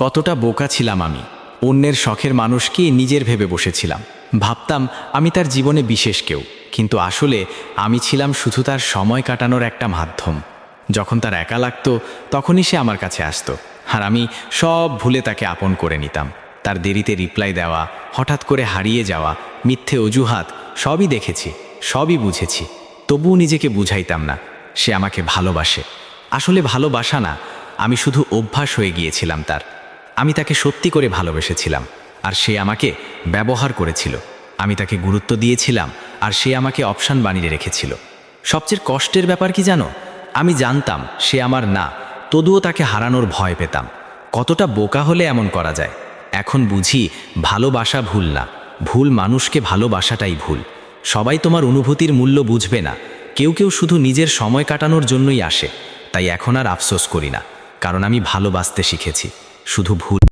কতটা বোকা ছিলাম আমি। অন্যের শখের মানুষকে নিজের ভেবে বসেছিলাম। ভাবতাম আমি তার জীবনে বিশেষ কেউ, কিন্তু আসলে আমি ছিলাম শুধু তার সময় কাটানোর একটা মাধ্যম। যখন তার একা লাগতো তখনই সে আমার কাছে আসতো, আর আমি সব ভুলে তাকে আপন করে নিতাম। তার দেরিতে রিপ্লাই দেওয়া, হঠাৎ করে হারিয়ে যাওয়া, মিথ্যে অজুহাত সবই দেখেছি, সবই বুঝেছি। তবুও নিজেকে বুঝাইতাম না সে আমাকে ভালোবাসে। আসলে ভালোবাসা না, আমি শুধু অভ্যাস হয়ে গিয়েছিলাম তার। আমি তাকে সত্যি করে ভালোবেসেছিলাম, আর সে আমাকে ব্যবহার করেছিল। আমি তাকে গুরুত্ব দিয়েছিলাম, আর সে আমাকে অপশান বানিয়ে রেখেছিল। সবচেয়ে কষ্টের ব্যাপার কি জানো? আমি জানতাম সে আমার না, তবুও তাকে হারানোর ভয় পেতাম। কতটা বোকা হলে এমন করা যায়। এখন বুঝি ভালোবাসা ভুল না, ভুল মানুষকে ভালোবাসাটাই ভুল। সবাই তোমার অনুভূতির মূল্য বুঝবে না। কেউ কেউ শুধু নিজের সময় কাটানোর জন্যই আসে। তাই এখন আর আফসোস করি না, কারণ আমি ভালোবাসতে শিখেছি। শুধু ভুল